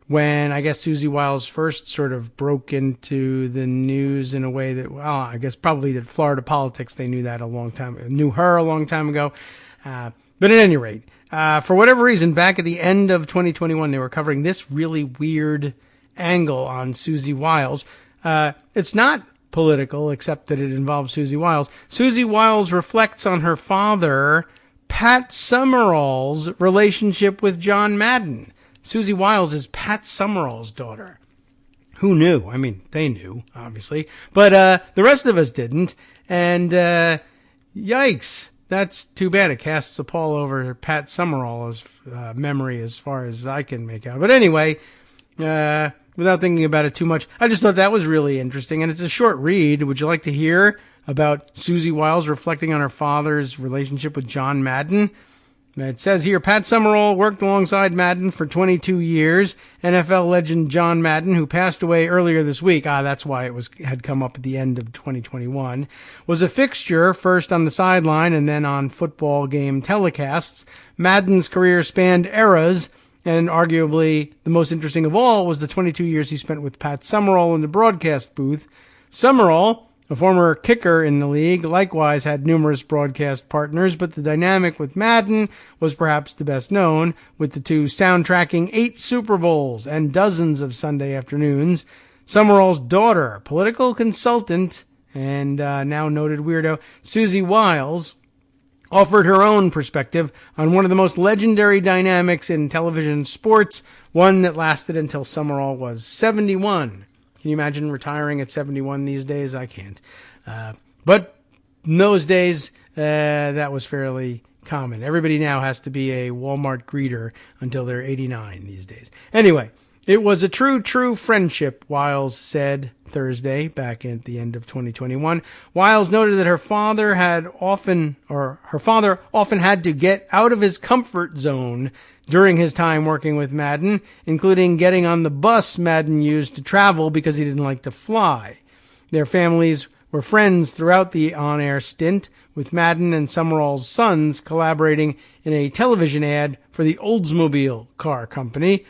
when I guess Susie Wiles first sort of broke into the news in a way that, well, I guess probably that Florida Politics, they knew her a long time ago. But at any rate, for whatever reason, back at the end of 2021, they were covering this really weird angle on Susie Wiles. It's not political, except that it involves Susie Wiles. Susie Wiles reflects on her father, Pat Summerall's relationship with John Madden. Susie Wiles is Pat Summerall's daughter. Who knew? I mean, they knew, obviously, but the rest of us didn't. And yikes, that's too bad. It casts a pall over Pat Summerall's memory as far as I can make out. But anyway, without thinking about it too much, I just thought that was really interesting, and it's a short read. Would you like to hear about Susie Wiles reflecting on her father's relationship with John Madden? It says here, Pat Summerall worked alongside Madden for 22 years. NFL legend John Madden, who passed away earlier this week, that's why it had come up at the end of 2021, was a fixture first on the sideline and then on football game telecasts. Madden's career spanned eras, and arguably the most interesting of all was the 22 years he spent with Pat Summerall in the broadcast booth. Summerall, a former kicker in the league, likewise had numerous broadcast partners, but the dynamic with Madden was perhaps the best known, with the two soundtracking 8 Super Bowls and dozens of Sunday afternoons. Summerall's daughter, political consultant and now noted weirdo Susie Wiles, offered her own perspective on one of the most legendary dynamics in television sports, one that lasted until Summerall was 71. Can you imagine retiring at 71 these days? I can't. But in those days, that was fairly common. Everybody now has to be a Walmart greeter until they're 89 these days. Anyway, it was a true friendship, Wiles said Thursday, back at the end of 2021. Wiles noted that her father often had to get out of his comfort zone during his time working with Madden, including getting on the bus Madden used to travel because he didn't like to fly. Their families were friends throughout the on-air stint, with Madden and Summerall's sons collaborating in a television ad for the Oldsmobile car company.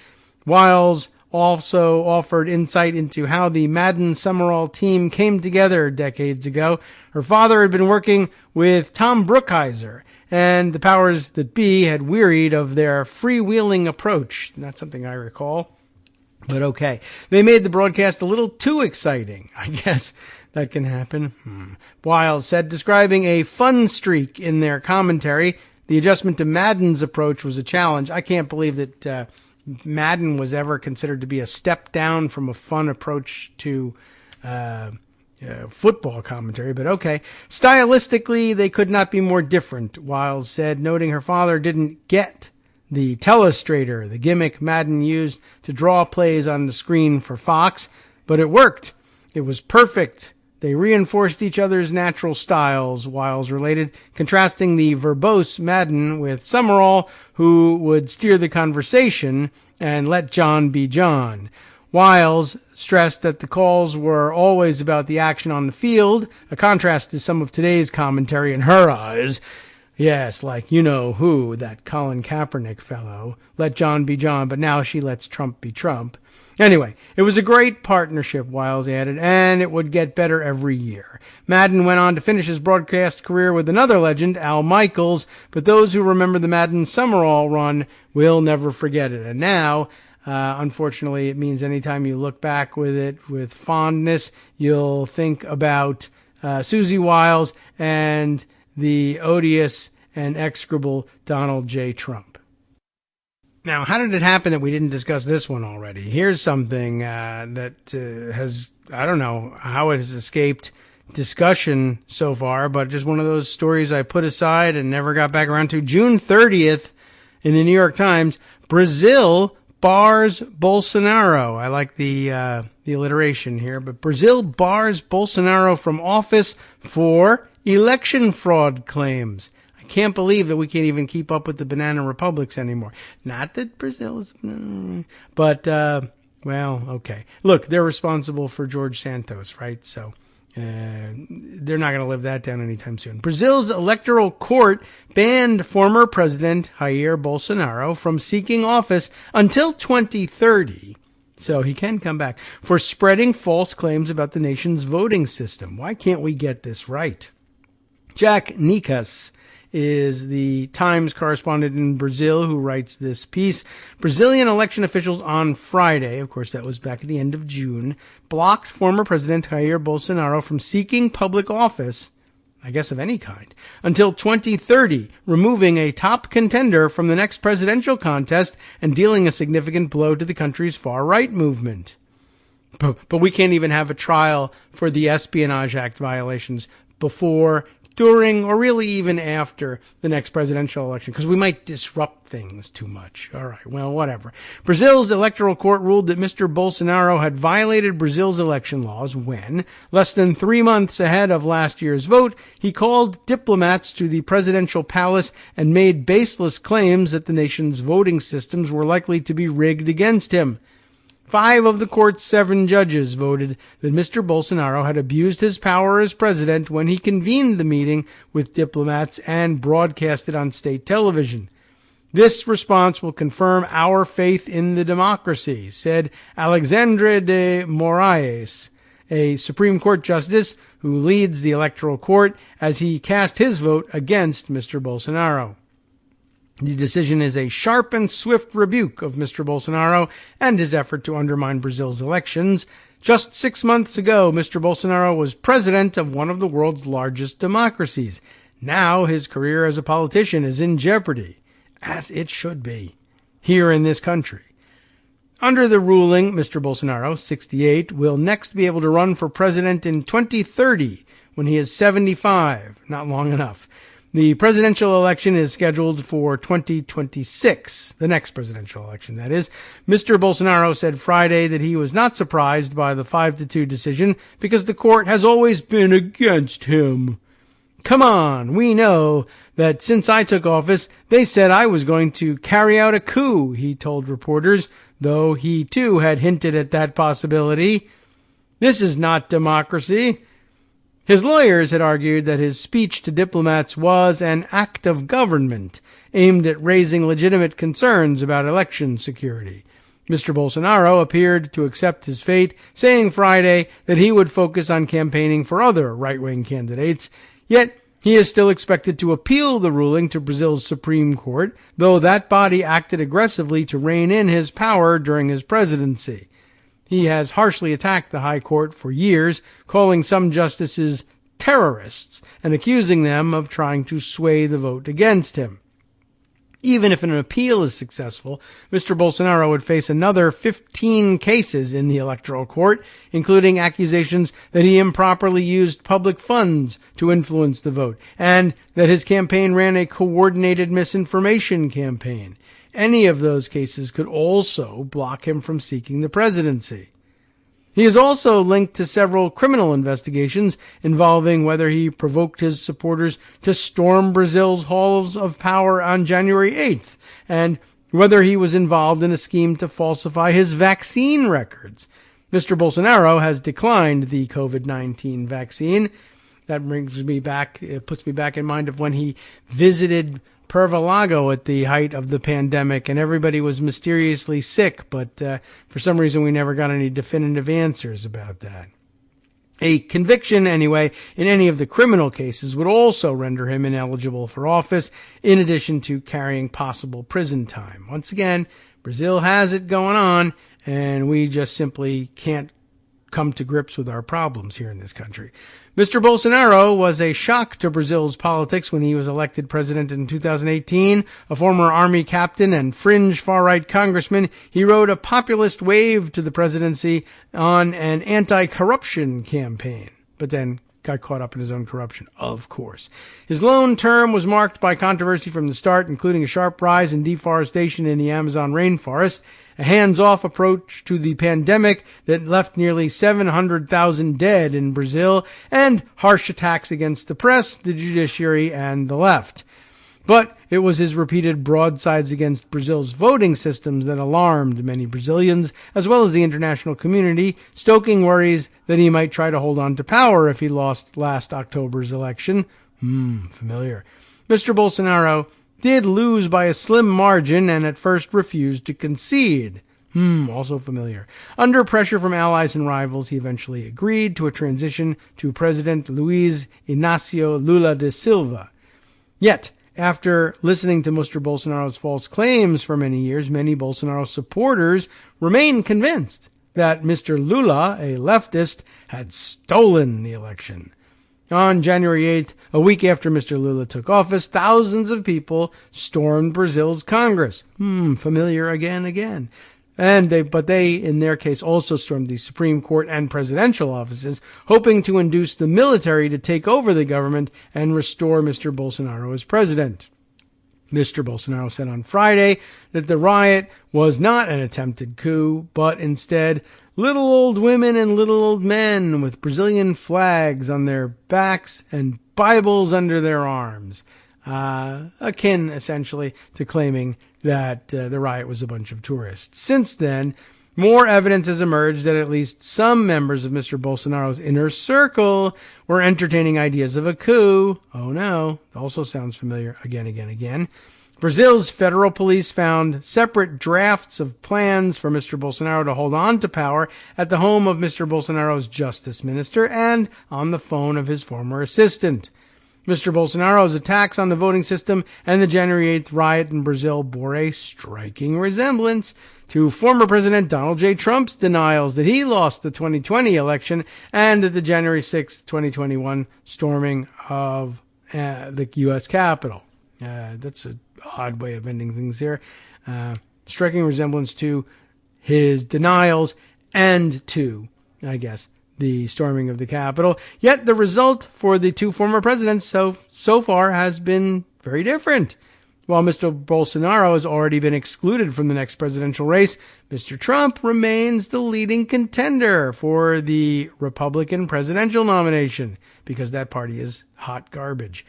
Wiles also offered insight into how the Madden Summerall team came together decades ago. Her father had been working with Tom Brookhiser, and the powers that be had wearied of their freewheeling approach. Not something I recall, but okay. They made the broadcast a little too exciting. I guess that can happen. Wiles said, describing a fun streak in their commentary. The adjustment to Madden's approach was a challenge. I can't believe that Madden was ever considered to be a step down from a fun approach to football commentary, but okay. Stylistically, they could not be more different, Wiles said, noting her father didn't get the telestrator, the gimmick Madden used to draw plays on the screen for Fox, but it worked. It was perfect. They reinforced each other's natural styles, Wiles related, contrasting the verbose Madden with Summerall, who would steer the conversation and let John be John. Wiles stressed that the calls were always about the action on the field, a contrast to some of today's commentary in her eyes. Yes, like you know who, that Colin Kaepernick fellow. Let John be John, but now she lets Trump be Trump. Anyway, it was a great partnership, Wiles added, and it would get better every year. Madden went on to finish his broadcast career with another legend, Al Michaels, but those who remember the Madden Summerall run will never forget it. And now, unfortunately, it means anytime you look back with it with fondness, you'll think about Susie Wiles and the odious and execrable Donald J. Trump. Now, how did it happen that we didn't discuss this one already? Here's something that has, I don't know how it has escaped discussion so far, but just one of those stories I put aside and never got back around to. June 30th in the New York Times, Brazil bars Bolsonaro. I like the alliteration here, but Brazil bars Bolsonaro from office for election fraud claims. I can't believe that we can't even keep up with the banana republics anymore. Not that Brazil is, but, well, okay. Look, they're responsible for George Santos, right? So, they're not going to live that down anytime soon. Brazil's electoral court banned former President Jair Bolsonaro from seeking office until 2030. So he can come back for spreading false claims about the nation's voting system. Why can't we get this right? Jack Nicas is the Times correspondent in Brazil who writes this piece. Brazilian election officials on Friday, of course that was back at the end of June, blocked former President Jair Bolsonaro from seeking public office, I guess of any kind, until 2030, removing a top contender from the next presidential contest and dealing a significant blow to the country's far-right movement. But we can't even have a trial for the Espionage Act violations before, during, or really even after the next presidential election, because we might disrupt things too much. All right, well, whatever. Brazil's electoral court ruled that Mr. Bolsonaro had violated Brazil's election laws when, less than 3 months ahead of last year's vote, he called diplomats to the presidential palace and made baseless claims that the nation's voting systems were likely to be rigged against him. 5 of the court's 7 judges voted that Mr. Bolsonaro had abused his power as president when he convened the meeting with diplomats and broadcast it on state television. This response will confirm our faith in the democracy, said Alexandre de Moraes, a Supreme Court justice who leads the electoral court, as he cast his vote against Mr. Bolsonaro. The decision is a sharp and swift rebuke of Mr. Bolsonaro and his effort to undermine Brazil's elections. Just 6 months ago, Mr. Bolsonaro was president of one of the world's largest democracies. Now his career as a politician is in jeopardy, as it should be, here in this country. Under the ruling, Mr. Bolsonaro, 68, will next be able to run for president in 2030 when he is 75. Not long enough. The presidential election is scheduled for 2026, the next presidential election, that is. Mr. Bolsonaro said Friday that he was not surprised by the 5-2 decision because the court has always been against him. Come on, we know that since I took office, they said I was going to carry out a coup, he told reporters, though he too had hinted at that possibility. This is not democracy. His lawyers had argued that his speech to diplomats was an act of government aimed at raising legitimate concerns about election security. Mr. Bolsonaro appeared to accept his fate, saying Friday that he would focus on campaigning for other right-wing candidates. Yet, he is still expected to appeal the ruling to Brazil's Supreme Court, though that body acted aggressively to rein in his power during his presidency. He has harshly attacked the High Court for years, calling some justices terrorists and accusing them of trying to sway the vote against him. Even if an appeal is successful, Mr. Bolsonaro would face another 15 cases in the electoral court, including accusations that he improperly used public funds to influence the vote, and that his campaign ran a coordinated misinformation campaign. Any of those cases could also block him from seeking the presidency. He is also linked to several criminal investigations involving whether he provoked his supporters to storm Brazil's halls of power on January 8th, and whether he was involved in a scheme to falsify his vaccine records. Mr. Bolsonaro has declined the COVID-19 vaccine. That puts me back in mind of when he visited Pervalago at the height of the pandemic, and everybody was mysteriously sick, but for some reason we never got any definitive answers about that. A conviction, anyway, in any of the criminal cases would also render him ineligible for office, in addition to carrying possible prison time. Once again, Brazil has it going on, and we just simply can't come to grips with our problems here in this country. Mr. Bolsonaro was a shock to Brazil's politics when he was elected president in 2018. A former army captain and fringe far-right congressman, he rode a populist wave to the presidency on an anti-corruption campaign, but then got caught up in his own corruption, of course. His lone term was marked by controversy from the start, including a sharp rise in deforestation in the Amazon rainforest, a hands-off approach to the pandemic that left nearly 700,000 dead in Brazil, and harsh attacks against the press, the judiciary, and the left. But it was his repeated broadsides against Brazil's voting systems that alarmed many Brazilians, as well as the international community, stoking worries that he might try to hold on to power if he lost last October's election. Familiar. Mr. Bolsonaro did lose by a slim margin and at first refused to concede. Also familiar. Under pressure from allies and rivals, he eventually agreed to a transition to President Luiz Inácio Lula da Silva. Yet, after listening to Mr. Bolsonaro's false claims for many years, many Bolsonaro supporters remain convinced that Mr. Lula, a leftist, had stolen the election. On January 8th, a week after Mr. Lula took office, thousands of people stormed Brazil's Congress. Familiar again. But they, in their case, also stormed the Supreme Court and presidential offices, hoping to induce the military to take over the government and restore Mr. Bolsonaro as president. Mr. Bolsonaro said on Friday that the riot was not an attempted coup, but instead little old women and little old men with Brazilian flags on their backs and Bibles under their arms. Akin, essentially, to claiming that the riot was a bunch of tourists. Since then, more evidence has emerged that at least some members of Mr. Bolsonaro's inner circle were entertaining ideas of a coup. Oh no, also sounds familiar again. Brazil's federal police found separate drafts of plans for Mr. Bolsonaro to hold on to power at the home of Mr. Bolsonaro's justice minister and on the phone of his former assistant. Mr. Bolsonaro's attacks on the voting system and the January 8th riot in Brazil bore a striking resemblance to former President Donald J. Trump's denials that he lost the 2020 election and that the January 6, 2021 storming of the U.S. Capitol. That's an odd way of ending things here. Striking resemblance to his denials and to, I guess, the storming of the Capitol. Yet the result for the two former presidents so far has been very different. While Mr. Bolsonaro has already been excluded from the next presidential race, Mr. Trump remains the leading contender for the Republican presidential nomination because that party is hot garbage.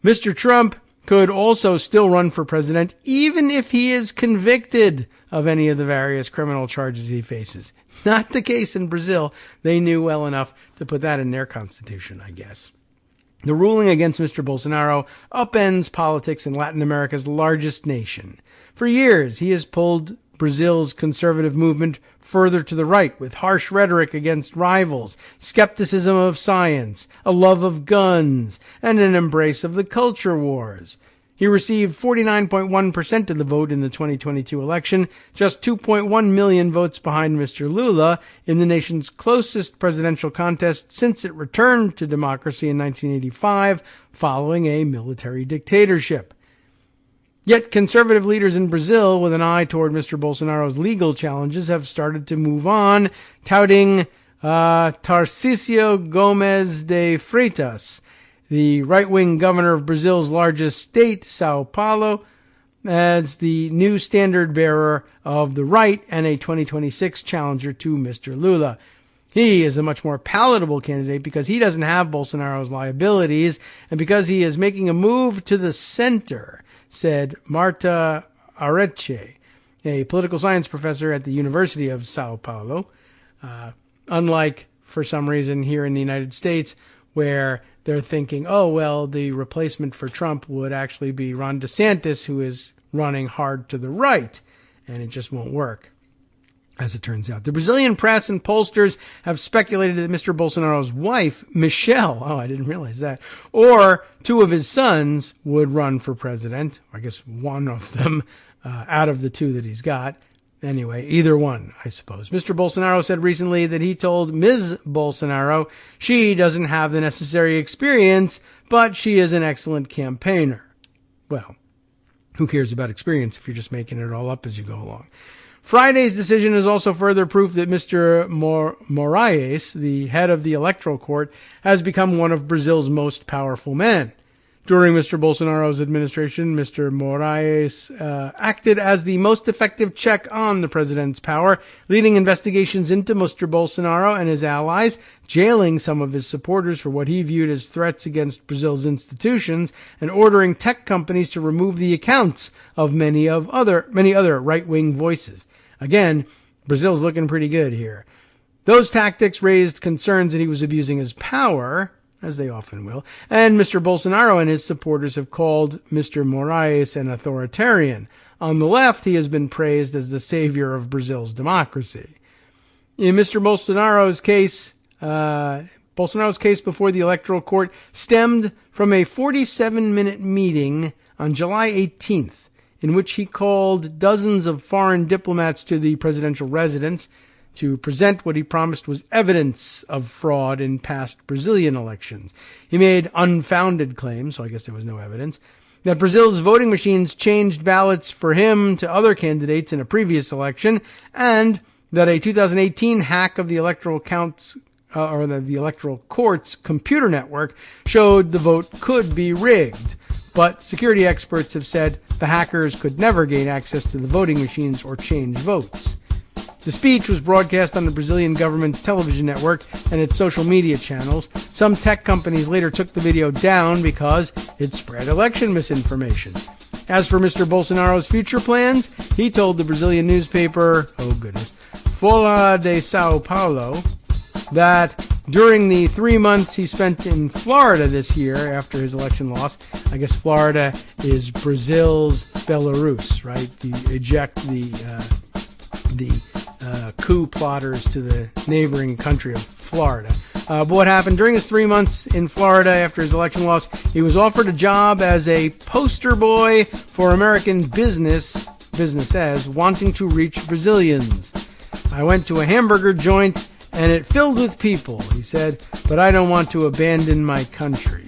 Mr. Trump could also still run for president even if he is convicted of any of the various criminal charges he faces. Not the case in Brazil. They knew well enough to put that in their constitution, I guess. The ruling against Mr. Bolsonaro upends politics in Latin America's largest nation. For years, he has pulled Brazil's conservative movement further to the right, with harsh rhetoric against rivals, skepticism of science, a love of guns, and an embrace of the culture wars. He received 49.1% of the vote in the 2022 election, just 2.1 million votes behind Mr. Lula in the nation's closest presidential contest since it returned to democracy in 1985 following a military dictatorship. Yet conservative leaders in Brazil, with an eye toward Mr. Bolsonaro's legal challenges, have started to move on, touting Tarcísio Gomes de Freitas, the right-wing governor of Brazil's largest state, Sao Paulo, as the new standard-bearer of the right and a 2026 challenger to Mr. Lula. He is a much more palatable candidate because he doesn't have Bolsonaro's liabilities and because he is making a move to the center, said Marta Areche, a political science professor at the University of Sao Paulo. Unlike, for some reason, here in the United States, where they're thinking, oh, well, the replacement for Trump would actually be Ron DeSantis, who is running hard to the right, and it just won't work, as it turns out. The Brazilian press and pollsters have speculated that Mr. Bolsonaro's wife, Michelle, oh, I didn't realize that, or two of his sons would run for president. I guess one of them out of the two that he's got. Anyway, either one, I suppose. Mr. Bolsonaro said recently that he told Ms. Bolsonaro she doesn't have the necessary experience, but she is an excellent campaigner. Well, who cares about experience if you're just making it all up as you go along? Friday's decision is also further proof that Mr. Moraes, the head of the Electoral Court, has become one of Brazil's most powerful men. During Mr. Bolsonaro's administration, Mr. Moraes acted as the most effective check on the president's power, leading investigations into Mr. Bolsonaro and his allies, jailing some of his supporters for what he viewed as threats against Brazil's institutions, and ordering tech companies to remove the accounts of many other right-wing voices. Again, Brazil's looking pretty good here. Those tactics raised concerns that he was abusing his power, as they often will, and Mr. Bolsonaro and his supporters have called Mr. Moraes an authoritarian. On the left, he has been praised as the savior of Brazil's democracy. In Mr. Bolsonaro's case before the Electoral Court stemmed from a 47-minute meeting on July 18th, in which he called dozens of foreign diplomats to the presidential residence to present what he promised was evidence of fraud in past Brazilian elections. He made unfounded claims, so I guess there was no evidence, that Brazil's voting machines changed ballots for him to other candidates in a previous election, and that a 2018 hack of the electoral the electoral court's computer network showed the vote could be rigged. But security experts have said the hackers could never gain access to the voting machines or change votes. The speech was broadcast on the Brazilian government's television network and its social media channels. Some tech companies later took the video down because it spread election misinformation. As for Mr. Bolsonaro's future plans, he told the Brazilian newspaper, Folha de Sao Paulo, that during the 3 months he spent in Florida this year after his election loss, I guess Florida is Brazil's Belarus, right? You eject the coup plotters to the neighboring country of Florida. But what happened during his 3 months in Florida after his election loss, he was offered a job as a poster boy for American businesses wanting to reach Brazilians. I went to a hamburger joint and it filled with people, he said, but I don't want to abandon my country.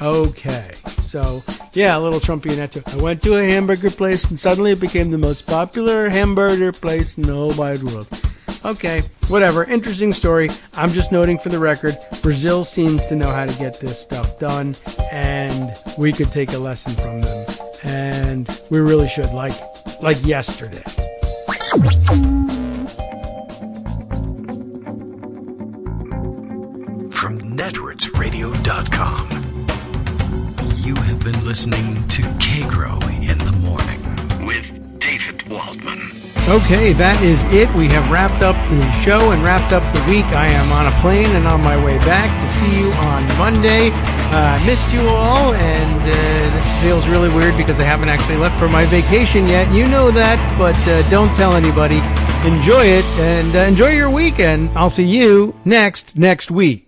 Okay, so yeah, a little Trumpy in that too. I went to a hamburger place and suddenly it became the most popular hamburger place in the whole wide world. Okay, whatever. Interesting story. I'm just noting for the record, Brazil seems to know how to get this stuff done, and we could take a lesson from them. And we really should, like yesterday. From netrootsradio.com, you have been listening to Kagro in the Morning with David Waldman. Okay, that is it. We have wrapped up the show and wrapped up the week. I am on a plane and on my way back to see you on Monday Missed you all, and this feels really weird because I haven't actually left for my vacation yet. You know that, but don't tell anybody. Enjoy it, and enjoy your weekend. I'll see you next week.